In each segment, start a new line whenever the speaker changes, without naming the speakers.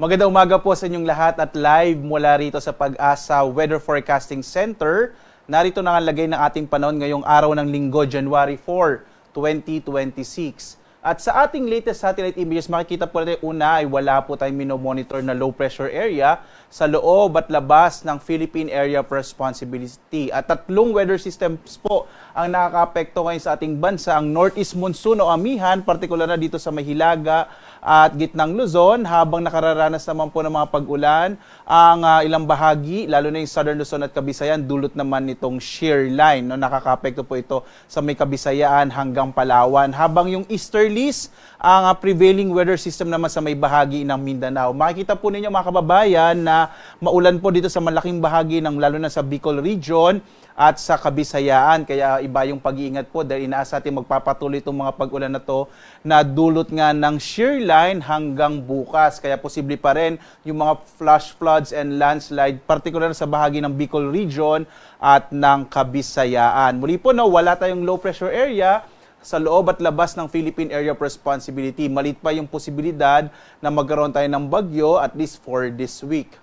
Magandang umaga po sa inyong lahat at live mula rito sa Pag-asa Weather Forecasting Center. Narito na ang lagay ng ating panahon ngayong araw ng Linggo, January 4, 2026. At sa ating latest satellite images, makikita po natin una ay wala po tayong minomonitor na low pressure area sa loob at labas ng Philippine Area of Responsibility. At tatlong weather systems po ang nakaka-apekto ngayon sa ating bansa. Ang northeast monsoon o amihan, partikular na dito sa Mahilaga at gitnang Luzon, habang nakararanas naman po ng mga pag-ulan ang ilang bahagi, lalo na yung Southern Luzon at Kabisayan, dulot naman nitong shear line. No? Nakaka-apekto po ito sa may Kabisayaan hanggang Palawan. Habang yung easterlies, ang prevailing weather system naman sa may bahagi ng Mindanao. Makikita po ninyo mga kababayan na maulan po dito sa malaking bahagi ng lalo na sa Bicol region at sa Kabisayaan. Kaya iba yung pag-iingat po dahil inaasa natin magpapatuloy itong mga pag-ulan na to na dulot nga ng shear line hanggang bukas. Kaya posible pa rin yung mga flash floods and landslide, particular sa bahagi ng Bicol region at ng Kabisayaan. Muli po, no, wala tayong low pressure area sa loob at labas ng Philippine Area of Responsibility. Malit pa yung posibilidad na magkaroon tayo ng bagyo at least for this week.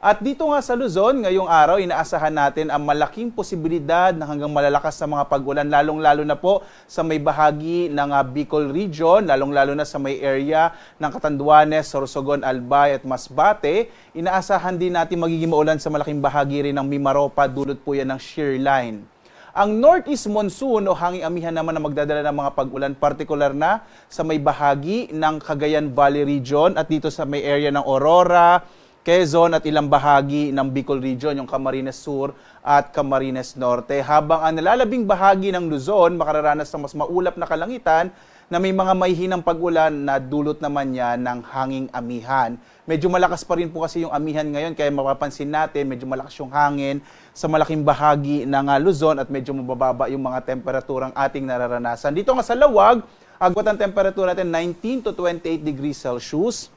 At dito nga sa Luzon, ngayong araw, inaasahan natin ang malaking posibilidad na hanggang malalakas na mga pag-ulan, lalong-lalo na po sa may bahagi ng Bicol region, lalong-lalo na sa may area ng Catanduanes, Sorsogon, Albay at Masbate. Inaasahan din natin magiging maulan sa malaking bahagi rin ng Mimaropa, dulot po yan ng shear line. Ang northeast monsoon o hanging amihan naman na magdadala ng mga pag-ulan, partikular na sa may bahagi ng Cagayan Valley region at dito sa may area ng Aurora, Quezon at ilang bahagi ng Bicol region, yung Camarines Sur at Camarines Norte. Habang ang nalalabing bahagi ng Luzon, makararanas ng mas maulap na kalangitan na may mga mahihinang pag-ulan na dulot naman niya ng hanging amihan. Medyo malakas pa rin po kasi yung amihan ngayon, kaya mapapansin natin medyo malakas yung hangin sa malaking bahagi ng Luzon at medyo mabababa yung mga temperaturang ating nararanasan. Dito nga sa Lawag, agwat ang temperatura natin 19 to 28 degrees Celsius.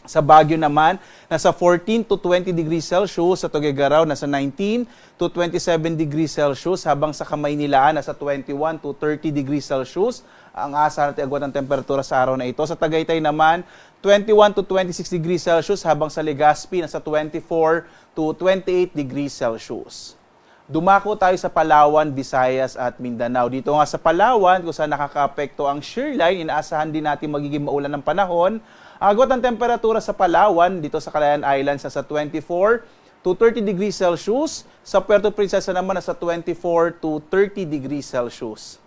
Sa Baguio naman, nasa 14 to 20 degrees Celsius. Sa Tuguegarao, nasa 19 to 27 degrees Celsius. Habang sa Kamaynilaan, nasa 21 to 30 degrees Celsius. Ang asa natin agwat ng temperatura sa araw na ito. Sa Tagaytay naman, 21 to 26 degrees Celsius. Habang sa Legazpi, nasa 24 to 28 degrees Celsius. Dumako tayo sa Palawan, Visayas at Mindanao. Dito nga sa Palawan, kung saan nakaka-apekto ang shear line, inaasahan din natin magiging maulan ng panahon. Agwat ng temperatura sa Palawan, dito sa Calayan Islands, nasa 24 to 30 degrees Celsius. Sa Puerto Princesa naman, nasa 24 to 30 degrees Celsius.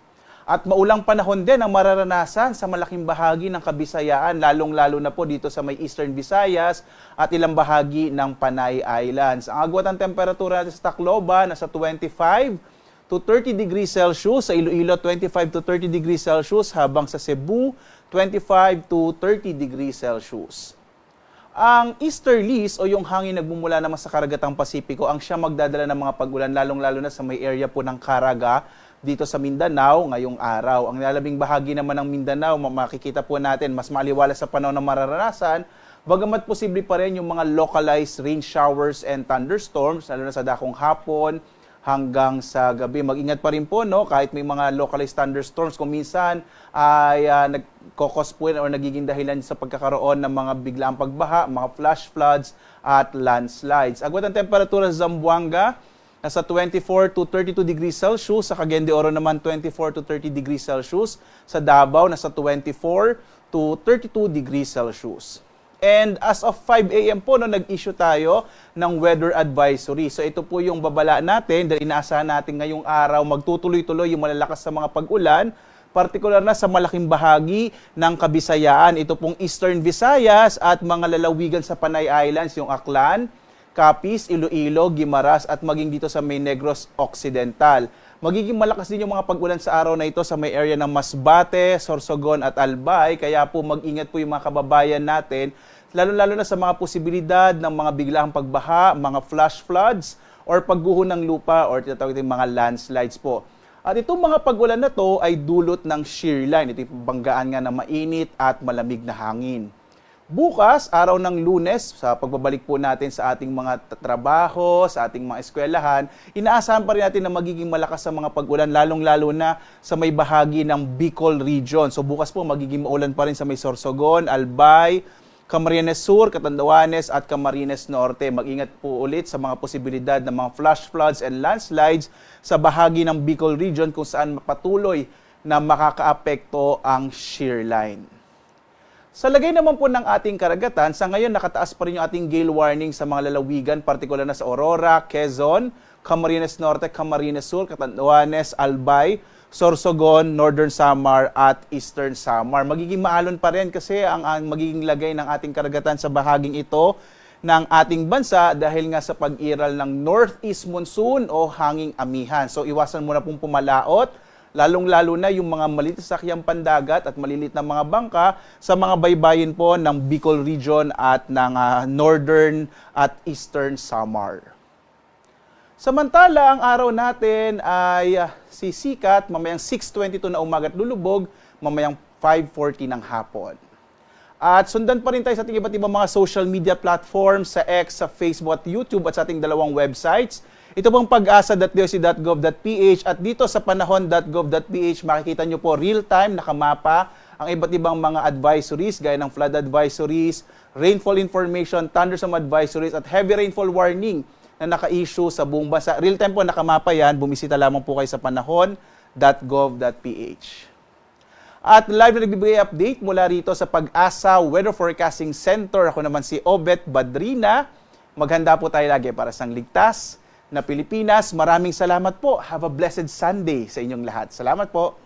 At maulang panahon din ang mararanasan sa malaking bahagi ng Kabisayaan, lalong-lalo na po dito sa may Eastern Visayas at ilang bahagi ng Panay Islands. Ang agwat ng temperatura natin sa Tacloban, nasa 25 to 30 degrees Celsius. Sa Iloilo, 25 to 30 degrees Celsius. Habang sa Cebu, 25 to 30 degrees Celsius. Ang easterlies o yung hangin nagmumula naman sa karagatang Pasipiko ang siya magdadala ng mga pag-ulan, lalong-lalo na sa may area po ng Caraga dito sa Mindanao ngayong araw. Ang nilalabing bahagi naman ng Mindanao, makikita po natin mas maliwalas sa panahon na mararanasan, bagamat posible pa rin yung mga localized rain showers and thunderstorms, lalo na sa dakong hapon hanggang sa gabi. Mag-ingat pa rin po, no? Kahit may mga localized thunderstorms, kung minsan ay nagkokos po o nagiging dahilan sa pagkakaroon ng mga biglaang pagbaha, mga flash floods at landslides. Agwat ang temperatura sa Zamboanga, nasa 24 to 32 degrees Celsius. Sa Cagayan de Oro naman, 24 to 30 degrees Celsius. Sa Davao, nasa 24 to 32 degrees Celsius. And as of 5 a.m. po, no, nag-issue tayo ng weather advisory. So ito po yung babala natin dahil inaasahan natin ngayong araw magtutuloy-tuloy yung malalakas sa mga pag-ulan, partikular na sa malaking bahagi ng Kabisayaan. Ito pong Eastern Visayas at mga lalawigan sa Panay Islands, yung Aklan, Capiz, Iloilo, Guimaras at maging dito sa may Negros Occidental. Magiging malakas din yung mga pag-ulan sa araw na ito sa may area ng Masbate, Sorsogon at Albay. Kaya po mag-ingat po yung mga kababayan natin, lalo-lalo na sa mga posibilidad ng mga biglaang pagbaha, mga flash floods, or pagguho ng lupa or tinatawag din mga landslides po. At itong mga pag-ulan na to ay dulot ng shear line. Ito yung banggaan nga na mainit at malamig na hangin. Bukas, araw ng Lunes, sa pagbabalik po natin sa ating mga trabaho, sa ating mga eskwelahan, inaasahan pa rin natin na magiging malakas sa mga pag-ulan, lalong-lalo na sa may bahagi ng Bicol region. So bukas po, magiging maulan pa rin sa may Sorsogon, Albay, Camarines Sur, Catanduanes at Camarines Norte. Mag-ingat po ulit sa mga posibilidad ng mga flash floods and landslides sa bahagi ng Bicol Region kung saan patuloy na makakaapekto ang shear line. Sa lagay naman po ng ating karagatan, sa ngayon nakataas pa rin yung ating gale warning sa mga lalawigan, partikular na sa Aurora, Quezon, Camarines Norte, Camarines Sur, Catanduanes, Albay, Sorsogon, Northern Samar at Eastern Samar. Magiging maalon pa rin kasi ang magiging lagay ng ating karagatan sa bahaging ito ng ating bansa dahil nga sa pag-iral ng northeast monsoon o hanging amihan. So iwasan muna pong pumalaot, lalong-lalo na yung mga maliit na sakyang pandagat at malilit na mga bangka sa mga baybayin po ng Bicol Region at ng Northern at Eastern Samar. Samantala, ang araw natin ay sisikat mamayang 6:22 na umaga at lulubog, mamayang 5:40 ng hapon. At sundan pa rin tayo sa ating iba't ibang mga social media platforms sa X, sa Facebook at YouTube at sa ating dalawang websites. Ito pong pag-asa.doc.gov.ph at dito sa panahon.gov.ph makikita nyo po real-time nakamapa ang iba't ibang mga advisories gaya ng flood advisories, rainfall information, thunderstorm advisories at heavy rainfall warning na naka-issue sa buong bansa. Real-time po nakamapa yan, bumisita lamang po kayo sa panahon.gov.ph. At live na nagbibigay update mula rito sa Pag-asa Weather Forecasting Center. Ako naman si Obet Badrina. Maghanda po tayo lagi para sa ligtas na Pilipinas. Maraming salamat po. Have a blessed Sunday sa inyong lahat. Salamat po.